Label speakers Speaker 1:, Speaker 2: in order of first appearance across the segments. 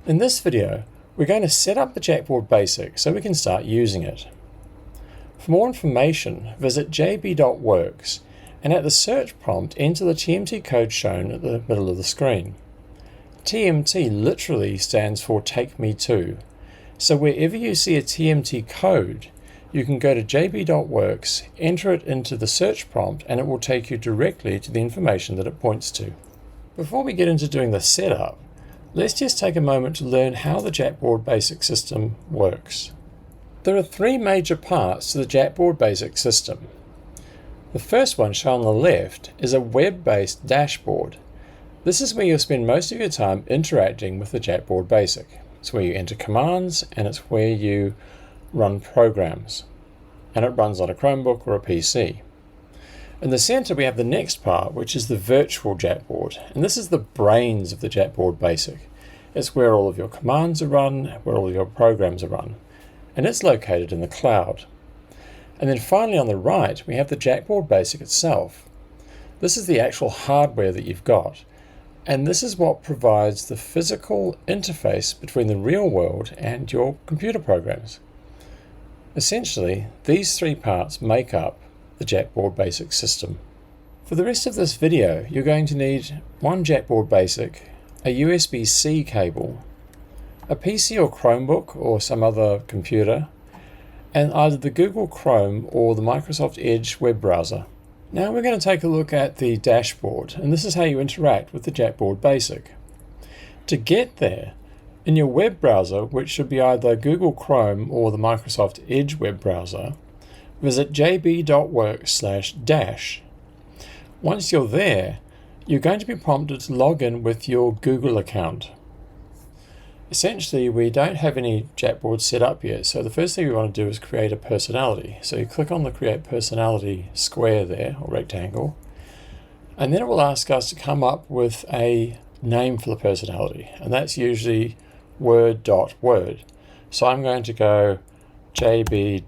Speaker 1: In this video, we're going to set up the JackBord BASIC so we can start using it. For more information, visit jb.works and at the search prompt enter the TMT code shown at the middle of the screen. TMT literally stands for Take Me To, so wherever you see a TMT code, you can go to jb.works, enter it into the search prompt, and it will take you directly to the information that it points to. Before we get into doing the setup, let's just take a moment to learn how the JackBord BASIC system works. There are three major parts to the JackBord BASIC system. The first one, shown on the left, is a web-based dashboard. This is where you'll spend most of your time interacting with the JackBord BASIC. It's where you enter commands and it's where you run programs. And it runs on a Chromebook or a PC. In the center we have the next part, which is the virtual JackBord, and this is the brains of the JackBord BASIC. It's where all of your commands are run, where all of your programs are run, and it's located in the cloud. And then finally on the right we have the JackBord BASIC itself. This is the actual hardware that you've got, and this is what provides the physical interface between the real world and your computer programs. Essentially, these three parts make up the JackBord BASIC system. For the rest of this video, you're going to need one JackBord BASIC, a USB-C cable, a PC or Chromebook or some other computer, and either the Google Chrome or the Microsoft Edge web browser. Now we're going to take a look at the dashboard, and this is how you interact with the JackBord BASIC. To get there, in your web browser, which should be either Google Chrome or the Microsoft Edge web browser, visit jb.works/dash. Once you're there, you're going to be prompted to log in with your Google account. Essentially, we don't have any JackBord set up yet, so the first thing we want to do is create a personality. So you click on the Create Personality square there, or rectangle, and then it will ask us to come up with a name for the personality, and that's usually word.word. So I'm going to go jb.basic,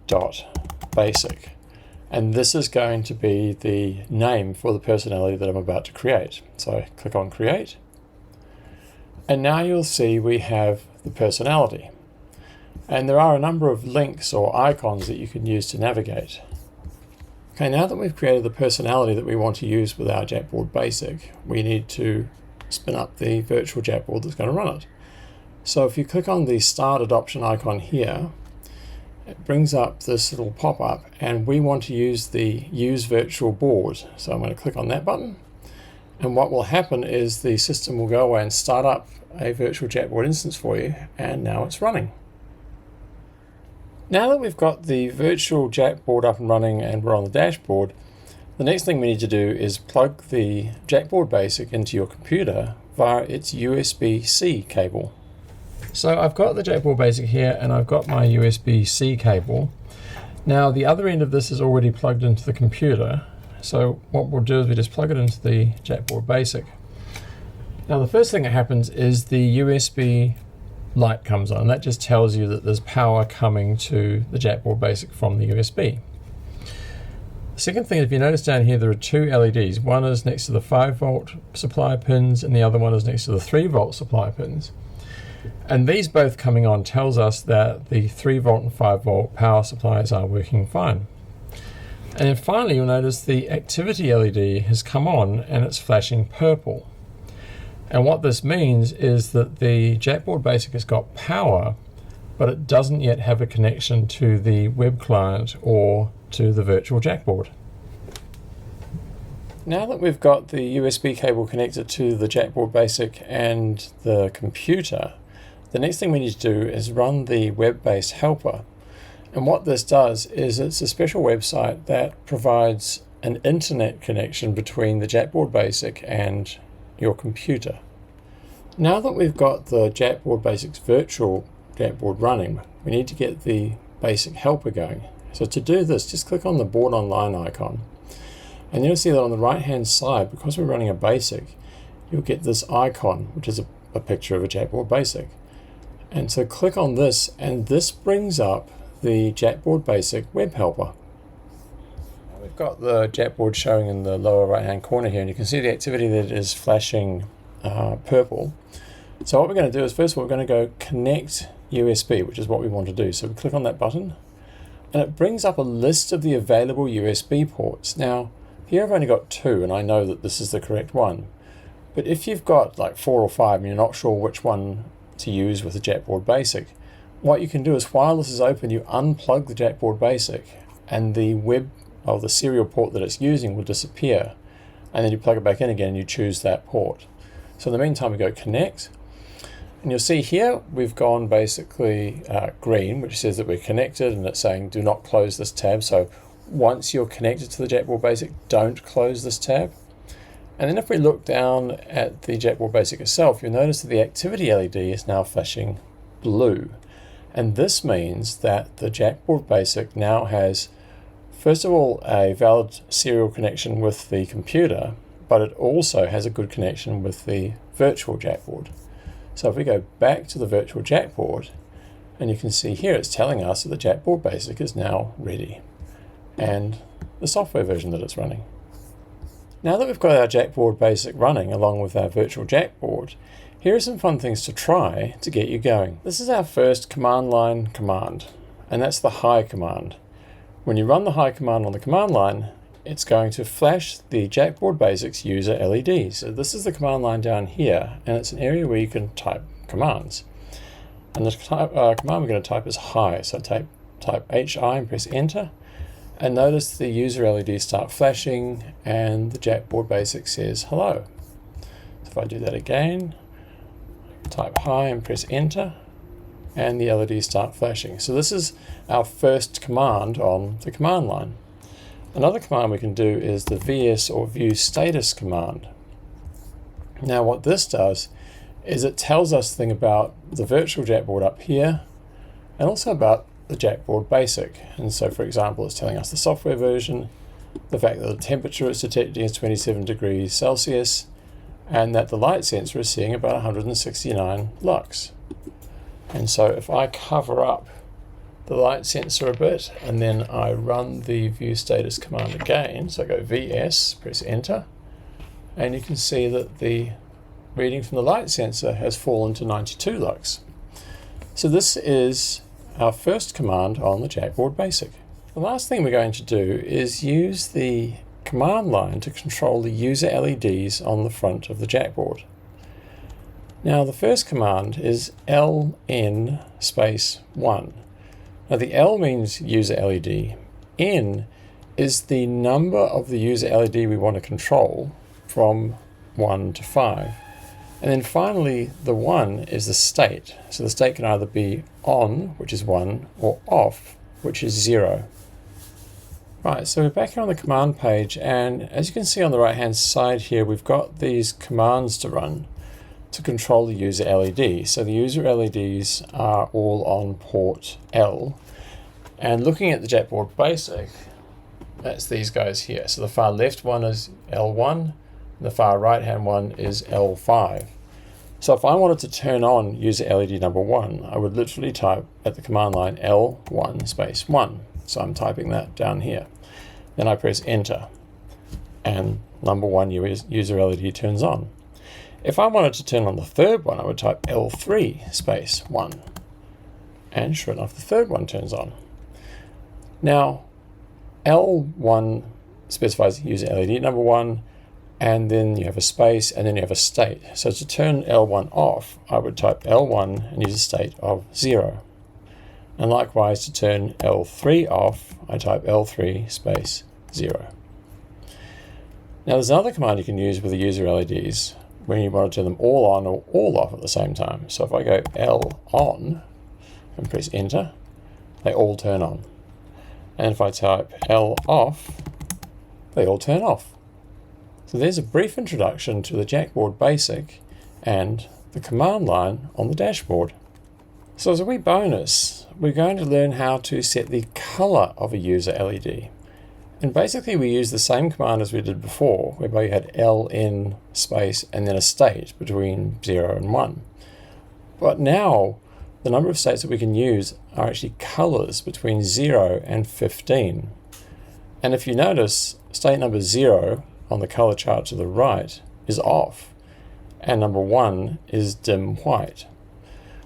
Speaker 1: and this is going to be the name for the personality that I'm about to create. So I click on Create, and now you'll see we have the personality, and there are a number of links or icons that you can use to navigate. Okay, now that we've created the personality that we want to use with our JackBord BASIC, we need to spin up the virtual JackBord that's going to run it. So if you click on the Start Adoption icon here, it brings up this little pop-up, and we want to use the Use Virtual Board. So I'm going to click on that button, and what will happen is the system will go away and start up a virtual JackBord instance for you, and now it's running. Now that we've got the virtual JackBord up and running and we're on the dashboard, the next thing we need to do is plug the JackBord BASIC into your computer via its USB-C cable. So I've got the JackBord BASIC here, and I've got my USB-C cable. Now the other end of this is already plugged into the computer, so what we'll do is we just plug it into the JackBord BASIC. Now the first thing that happens is the USB light comes on, and that just tells you that there's power coming to the JackBord BASIC from the USB. The second thing, if you notice down here, there are two LEDs. One is next to the 5-volt supply pins, and the other one is next to the 3-volt supply pins. And these both coming on tells us that the 3-volt and 5-volt power supplies are working fine. And then finally you'll notice the activity LED has come on and it's flashing purple. And what this means is that the JackBord BASIC has got power, but it doesn't yet have a connection to the web client or to the virtual JackBord. Now that we've got the USB cable connected to the JackBord BASIC and the computer, the next thing we need to do is run the web-based helper. And what this does is it's a special website that provides an internet connection between the JackBord BASIC and your computer. Now that we've got the JackBord BASIC's virtual JackBord running, we need to get the basic helper going. So to do this, just click on the Board Online icon, and you'll see that on the right hand side, because we're running a BASIC, you'll get this icon, which is a picture of a JackBord BASIC. And so click on this, and this brings up the JackBord BASIC web helper. Now we've got the JackBord showing in the lower right hand corner here, and you can see the activity that is flashing purple. So what we're going to do is, first of all, we're going to go connect USB, which is what we want to do. So we click on that button, and it brings up a list of the available USB ports. Now, here I've only got 2, and I know that this is the correct one. But if you've got like 4 or 5 and you're not sure which one to use with the JackBord BASIC, what you can do is, while this is open, you unplug the JackBord BASIC, and the the serial port that it's using will disappear. And then you plug it back in again and you choose that port. So in the meantime, we go connect. And you'll see here we've gone basically green, which says that we're connected, and it's saying do not close this tab. So once you're connected to the JackBord BASIC, don't close this tab. And then if we look down at the JackBord BASIC itself, you'll notice that the activity LED is now flashing blue. And this means that the JackBord BASIC now has, first of all, a valid serial connection with the computer, but it also has a good connection with the virtual JackBord. So if we go back to the virtual JackBord, and you can see here it's telling us that the JackBord BASIC is now ready, and the software version that it's running. Now that we've got our JackBord BASIC running along with our virtual JackBord, here are some fun things to try to get you going. This is our first command line command, and that's the hi command. When you run the hi command on the command line, it's going to flash the JackBord BASIC's user LEDs. So this is the command line down here, and it's an area where you can type commands. And the command we're going to type is hi. So type HI and press enter. And notice the user LEDs start flashing, and the JackBord BASIC says hello. So if I do that again, type hi and press enter, and the LEDs start flashing. So this is our first command on the command line. Another command we can do is the VS or view status command. Now what this does is it tells us the thing about the virtual JackBord up here, and also about the JackBord BASIC. And so, for example, it's telling us the software version, the fact that the temperature it's detecting is 27 degrees Celsius, and that the light sensor is seeing about 169 lux. And so if I cover up the light sensor a bit, and then I run the view status command again, so I go VS, press enter, and you can see that the reading from the light sensor has fallen to 92 lux. So this is our first command on the JackBord BASIC. The last thing we're going to do is use the command line to control the user LEDs on the front of the JackBord. Now the first command is LN space 1. Now the L means user LED. N is the number of the user LED we want to control from 1 to 5. And then finally the 1 is the state. So the state can either be on, which is 1, or off, which is 0. Right, so we're back here on the command page, and as you can see on the right hand side here, we've got these commands to run to control the user LED. So the user LEDs are all on port L, and looking at the JackBord BASIC, that's these guys here. So the far left one is L1, and the far right hand one is L5. So if I wanted to turn on user LED number 1, I would literally type at the command line L1 space 1. So I'm typing that down here. Then I press enter, and number 1 user LED turns on. If I wanted to turn on the third one, I would type L3 space 1, and sure enough, the third one turns on. Now, L1 specifies user LED number 1, and then you have a space, and then you have a state. So to turn L1 off, I would type L1 and use a state of 0. And likewise, to turn L3 off, I type L3 space 0. Now there's another command you can use with the user LEDs when you want to turn them all on or all off at the same time. So if I go L on and press enter, they all turn on. And if I type L off, they all turn off. So there's a brief introduction to the JackBord BASIC and the command line on the dashboard. So as a wee bonus, we're going to learn how to set the color of a user LED. And basically we use the same command as we did before, whereby you had LN space and then a state between 0 and 1. But now the number of states that we can use are actually colors between 0 and 15. And if you notice, state number 0 on the color chart to the right is off. and number 1 is dim white.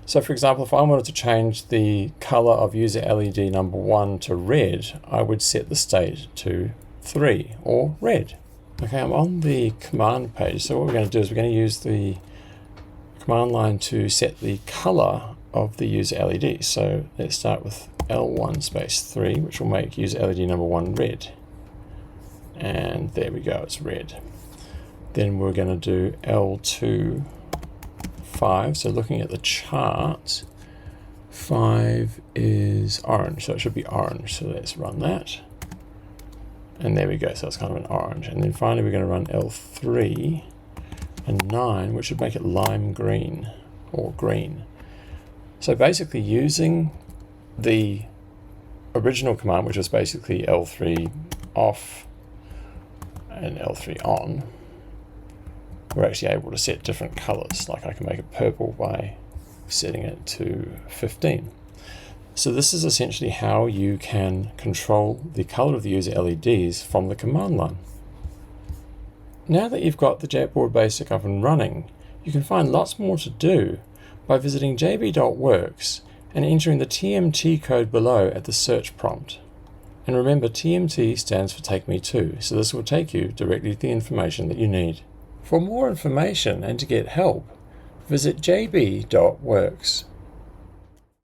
Speaker 1: So for example, if I wanted to change the color of user LED number 1 to red, I would set the state to 3 or red. Okay, I'm on the command page, so what we're going to do is we're going to use the command line to set the color of the user LED. So let's start with L1 space 3, which will make user LED number 1 red. And there we go, it's red. Then we're going to do L2 5, so looking at the chart, 5 is orange, so it should be orange. So let's run that. And there we go, so it's kind of an orange. And then finally we're going to run L3 and 9, which should make it lime green or green. So basically using the original command, which was basically L3 off and L3 on, we're actually able to set different colors. Like I can make it purple by setting it to 15. So this is essentially how you can control the color of the user LEDs from the command line. Now that you've got the JackBord BASIC up and running, you can find lots more to do by visiting jb.works and entering the TMT code below at the search prompt. And remember, TMT stands for Take Me To, so this will take you directly to the information that you need. For more information and to get help, visit jb.works.